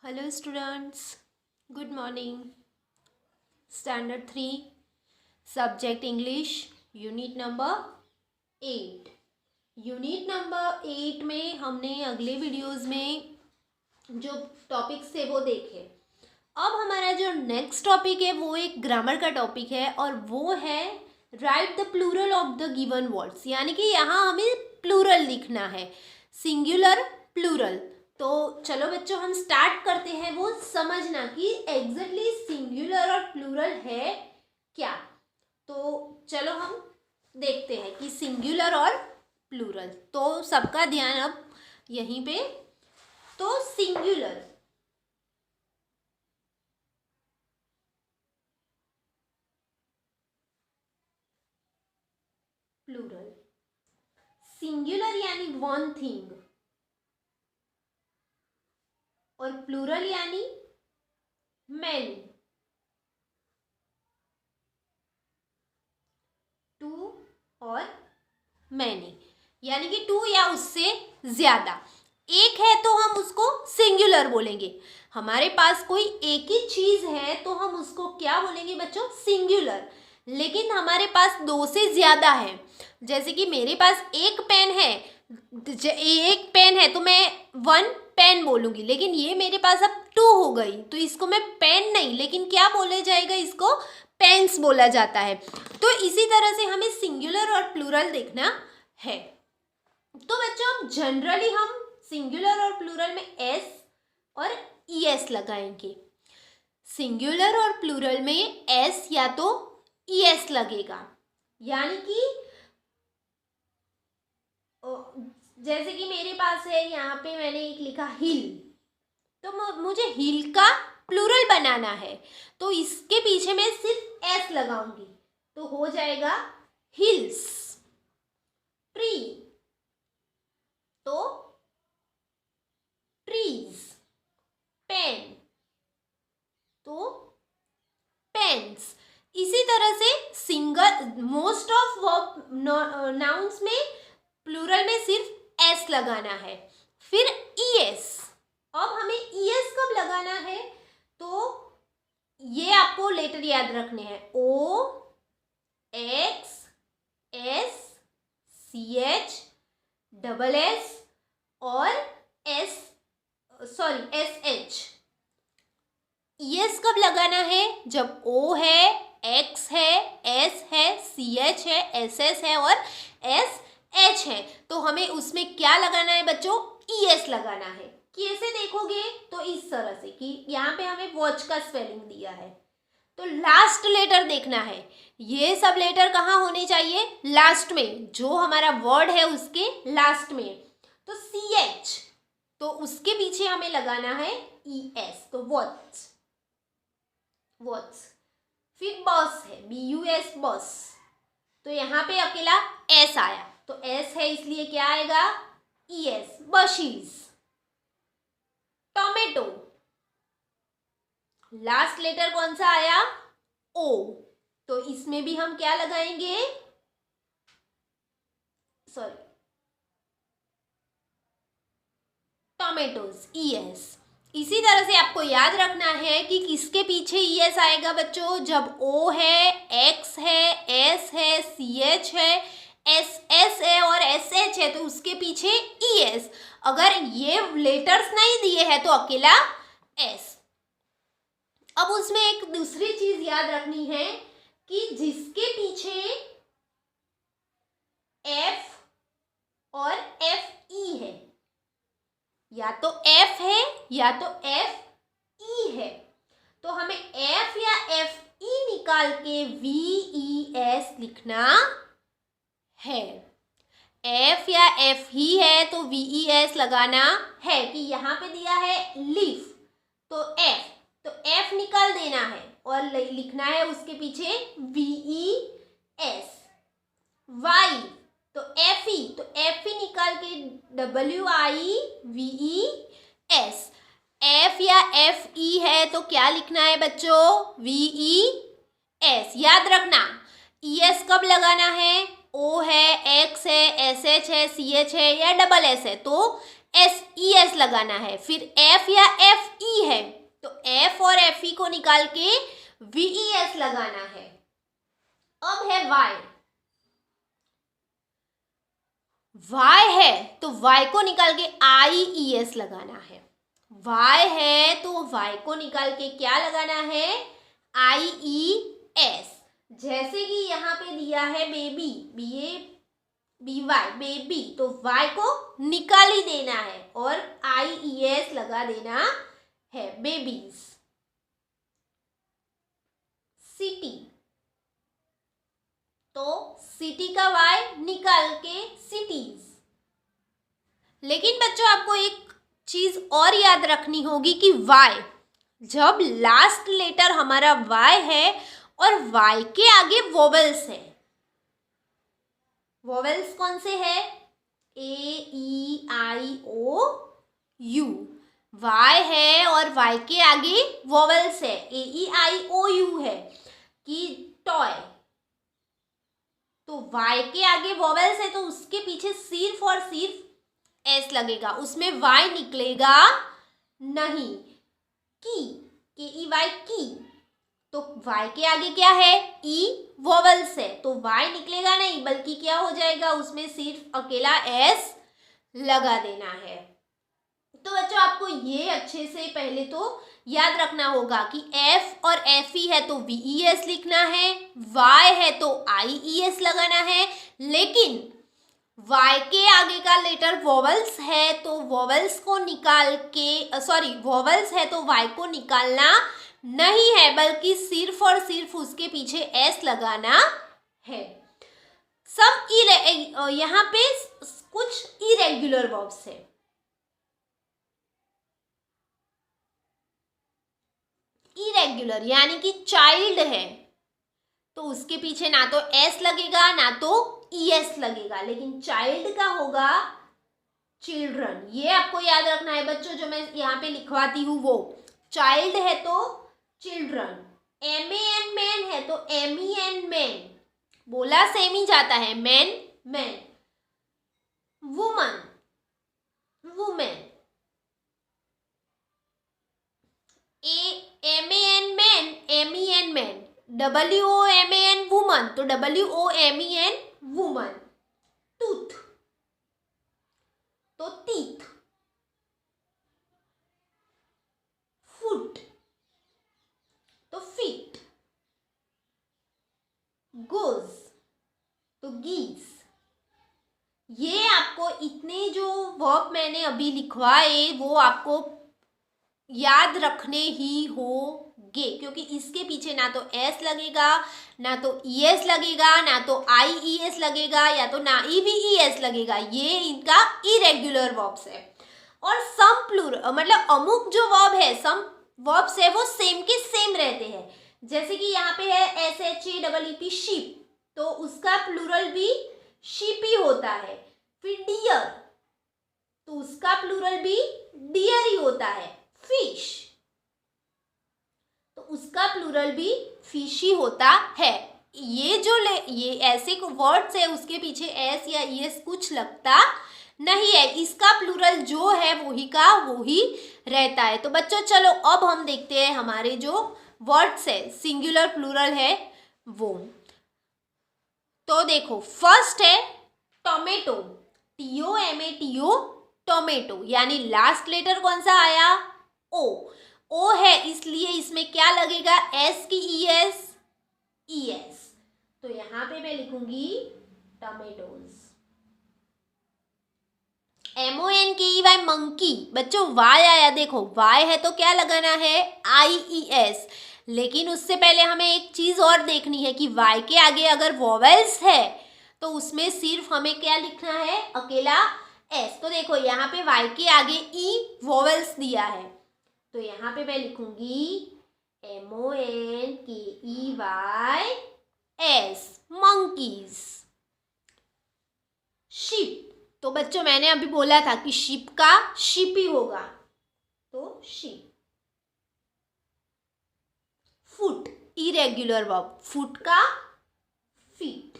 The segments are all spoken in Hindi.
Hello students, good morning. Standard 3, Subject English, Unit number 8. Unit number 8 में हमने अगले वीडियोस में जो टॉपिक्स थे वो देखे. अब हमारा जो नेक्स्ट टॉपिक है वो एक ग्रामर का टॉपिक है और वो है write the plural of the given words. यानी कि यहाँ हमें प्लूरल लिखना है, सिंगुलर प्लूरल. तो चलो बच्चों हम स्टार्ट करते हैं वो समझना कि एग्जैक्टली सिंगुलर और प्लूरल है क्या. तो चलो हम देखते हैं कि सिंगुलर और प्लूरल. तो सबका ध्यान अब यहीं पे. तो सिंगुलर, प्लूरल. सिंगुलर यानी वन थिंग और प्लूरल यानी मैनी. टू और मैनी यानी कि टू या उससे ज्यादा. एक है तो हम उसको सिंगुलर बोलेंगे. हमारे पास कोई एक ही चीज है तो हम उसको क्या बोलेंगे बच्चों, सिंगुलर. लेकिन हमारे पास दो से ज्यादा है, जैसे कि मेरे पास एक पेन है तो मैं वन पेन बोलूंगी. लेकिन ये मेरे पास अब टू हो गई तो इसको मैं पेन नहीं लेकिन क्या बोला जाएगा, इसको पेन्स बोला जाता है. तो इसी तरह से हमें सिंगुलर और प्लूरल देखना है. तो बच्चों अब जनरली हम सिंगुलर और प्लूरल में एस और ईएस लगाएंगे. सिंगुलर और प्लूरल में एस या तो ईएस लगेगा. यानी कि जैसे कि मेरे पास है यहाँ पे मैंने एक लिखा हिल, तो मुझे हिल का प्लूरल बनाना है तो इसके पीछे मैं सिर्फ एस लगाऊंगी तो हो जाएगा हिल्स. ट्री तो ट्रीज. पेन तो पेन्स. इसी तरह से single most of verb nouns में प्लूरल में सिर्फ एस लगाना है. फिर ईएस. अब हमें ईएस कब लगाना है तो ये आपको लेटर याद रखने हैं. O X S C H double S और एस एच. ईएस कब लगाना है, जब ओ है, एक्स है, एस है, सी एच है, एस एस है और एस एच है. तो हमें उसमें क्या लगाना है बच्चों, ईएस लगाना है. कैसे देखोगे तो इस तरह से कि यहाँ पे हमें वॉच का स्पेलिंग दिया है तो लास्ट लेटर देखना है. ये सब लेटर कहाँ होने चाहिए, लास्ट में. जो हमारा वर्ड है उसके लास्ट में. तो सी एच तो उसके पीछे हमें लगाना है ईएस. तो वॉच. फिर बस है BUS बस, तो यहाँ पे अकेला एस आया तो एस है इसलिए क्या आएगा, ईएस. बशीज. टोमेटो लास्ट लेटर कौन सा आया, ओ, तो इसमें भी हम क्या लगाएंगे, टोमेटोज, ईएस. इसी तरह से आपको याद रखना है कि किसके पीछे ईएस आएगा बच्चों, जब ओ है, एक्स है, एस है, सी एच है, एस एस है और एस एच है तो उसके पीछे ईएस. अगर ये लेटर्स नहीं दिए हैं तो अकेला एस. अब उसमें एक दूसरी चीज याद रखनी है कि जिसके पीछे एफ और एफ ई है, या तो एफ है या तो एफ ई है, तो हमें एफ या एफ ई निकाल के VES लिखना है. एफ या एफ ही है तो VES लगाना है. कि यहाँ पे दिया है लीफ तो एफ निकाल देना है और लिखना है उसके पीछे VES. वाई तो FE तो FE निकाल के WIVES. एफ या FE है तो क्या लिखना है बच्चों, VES. याद रखना ES कब लगाना है, O है, X है, SH है, CH है या डबल S है तो SES लगाना है. फिर F या FE है को निकाल के VES लगाना है। अब है Y, Y है तो Y को निकाल के IES लगाना है। Y है तो Y को निकाल के क्या लगाना है, IES। जैसे कि यहाँ पे दिया है बेबी, BY बेबी, तो Y को निकाल ही देना है और IES लगा देना है, बेबीज। सिटी, तो सिटी का Y निकाल के सिटीज। लेकिन बच्चों आपको एक चीज और याद रखनी होगी कि Y, जब लास्ट लेटर हमारा Y है और Y के आगे वोवेल्स है, वोवेल्स कौन से है, AEIOU, Y है और Y के आगे वोवेल्स है, AEIOU है कि टॉय, तो Y के आगे वोवेल्स है तो उसके पीछे सिर्फ और सिर्फ S लगेगा, उसमें Y निकलेगा नहीं। की, KEY की, तो Y के आगे क्या है, E वोवेल्स है तो Y निकलेगा नहीं, बल्कि क्या हो जाएगा, उसमें सिर्फ अकेला S लगा देना है। तो बच्चों आपको ये अच्छे से पहले तो याद रखना होगा कि F और FE है तो VES लिखना है, Y है तो IES लगाना है, लेकिन Y के आगे का लेटर वोवेल्स है तो वोवेल्स को निकाल के वोवेल्स है तो Y को निकालना नहीं है, बल्कि सिर्फ और सिर्फ उसके पीछे S लगाना है। यहाँ पे कुछ इरेग्युलर वर्ब्स है। इरेग्युलर यानी कि चाइल्ड है तो उसके पीछे ना तो S लगेगा ना तो ES लगेगा, लेकिन चाइल्ड का होगा चिल्ड्रन। ये आपको याद रखना है बच्चों, जो मैं यहाँ पे लिखवाती हूँ वो, चाइल्ड है तो चिल्ड्रन, MAN मैन है तो MEN मैन, बोला सेम ही जाता है, man man, woman women, MAN man MEN man, WOMAN woman तो WOMEN वुमन, टूथ तो टीथ, फुट तो फीट, गोज तो गीस। ये आपको इतने जो वर्ब मैंने अभी लिखवाए वो आपको याद रखने ही होंगे, क्योंकि इसके पीछे ना तो S लगेगा ना तो ES लगेगा ना तो IES लगेगा या तो ना VES लगेगा। ये इनका इरेग्युलर वर्ब्स है। और सम प्लूरल मतलब अमुक जो वर्ब है, सम वर्ब्स है वो सेम के सेम रहते हैं। जैसे कि यहाँ पे है SHAPP शीप, तो उसका प्लूरल भी शीप ही होता है। फिर डियर, तो उसका प्लूरल भी डियर ही होता है। फिश, तो उसका प्लूरल भी फिश ही होता है। ये ऐसे वर्ड्स है उसके पीछे S या ES कुछ लगता नहीं है, इसका प्लूरल जो है वही का वही रहता है। तो बच्चों चलो अब हम देखते हैं हमारे जो वर्ड्स है सिंगुलर प्लूरल है वो। तो देखो फर्स्ट है टोमेटो, TOMATO टोमेटो, यानी लास्ट लेटर कौन सा आया, O है, इसलिए इसमें क्या लगेगा, S की ES, तो यहाँ पे मैं लिखूंगी टोमेटोज। MONKEY मंकी, बच्चों Y आया, देखो Y है तो क्या लगाना है, IES, लेकिन उससे पहले हमें एक चीज और देखनी है कि Y के आगे अगर वोवेल्स है तो उसमें सिर्फ हमें क्या लिखना है, अकेला S। तो देखो यहाँ पे Y के आगे E वोवेल्स दिया है, तो यहाँ पे मैं लिखूंगी MONKEYS मंकीज। शिप, तो बच्चों मैंने अभी बोला था कि शिप का शिप ही होगा, तो ship. Foot irregular verb, foot का फीट।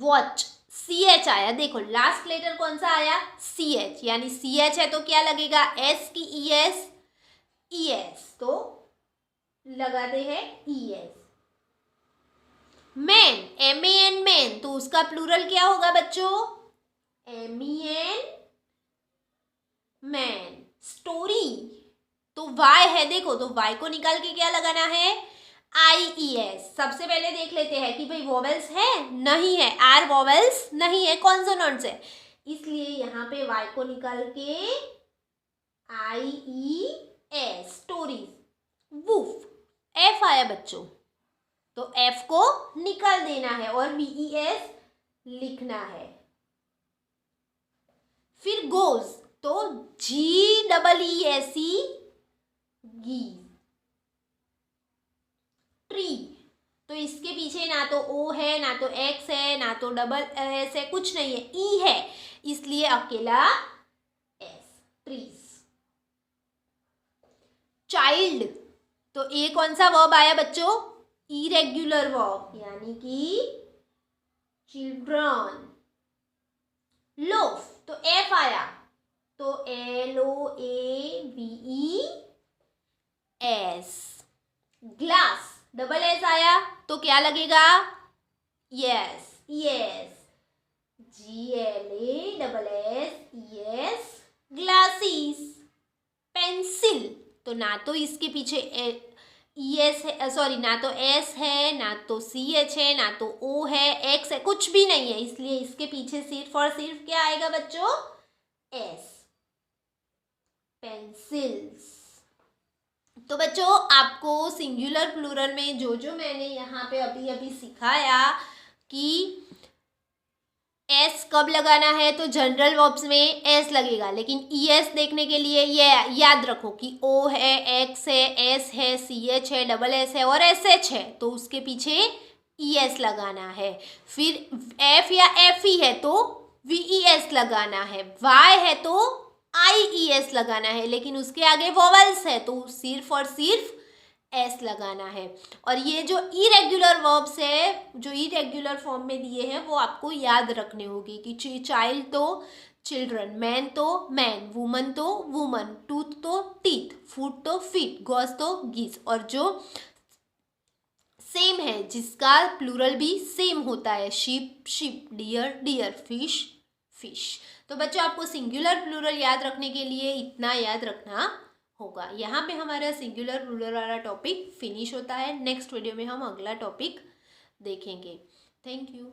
वॉच CH आया, देखो लास्ट लेटर कौन सा आया, CH, यानी CH है तो क्या लगेगा, S की ES, ES, तो लगाते हैं ES। मैन, MEN मैन, तो उसका प्लूरल क्या होगा बच्चों? MEN man. स्टोरी, तो Y है देखो, तो Y को निकाल के क्या लगाना है? IES। सबसे पहले देख लेते हैं कि भाई वोवेल्स है, नहीं है, आर वोवेल्स नहीं है, कॉन्सोनेंट्स है, इसलिए यहाँ पे Y को निकाल के IES, स्टोरीज। वूफ, F आया बच्चों, तो F को निकाल देना है और VES लिखना है। फिर गोज, तो GEESE, गीज। ट्री, तो इसके पीछे ना तो O है, ना तो X है, ना तो डबल S है, कुछ नहीं है, E है, इसलिए अकेला S, ट्रीज। चाइल्ड, तो ये कौन सा वर्ब आया बच्चों? इरेग्युलर वर्ब, यानी कि चिल्ड्रन। लोफ, तो F आया, तो LOAVES। ग्लास, डबल S आया, तो क्या लगेगा? Yes, GLASSES, glasses. पेंसिल, तो ना तो इसके पीछे ES है, सॉरी, ना तो S है, ना तो CH है, ना तो O है, X है, कुछ भी नहीं है, इसलिए इसके पीछे सिर्फ और सिर्फ क्या आएगा बच्चों? S, pencils. तो बच्चों आपको सिंगुलर प्लूरल में जो जो मैंने यहाँ पे अभी अभी सिखाया कि S कब लगाना है, तो जनरल वर्ब्स में S लगेगा, लेकिन ES देखने के लिए ये याद रखो कि O है, X है, S है, CH है, डबल S है और SH है, तो उसके पीछे ES लगाना है। फिर F या FE है तो VES लगाना है, Y है तो IES लगाना है, लेकिन उसके आगे वोवेल्स है तो सिर्फ और सिर्फ S लगाना है। और ये जो इरेग्युलर वर्ब्स है, जो इरेग्युलर फॉर्म में दिए हैं, वो आपको याद रखने होगी कि चाइल्ड तो चिल्ड्रन, मैन तो मैन, वुमन तो वुमन, टूथ तो टीथ, फूड तो फीट, गॉस तो गीज, और जो सेम है जिसका प्लूरल भी सेम होता है, sheep sheep, deer deer, fish fish. तो बच्चों आपको सिंगुलर प्लूरल याद रखने के लिए इतना याद रखना होगा। यहाँ पे हमारा सिंगुलर प्लूरल वाला टॉपिक फिनिश होता है। नेक्स्ट वीडियो में हम अगला टॉपिक देखेंगे। Thank you.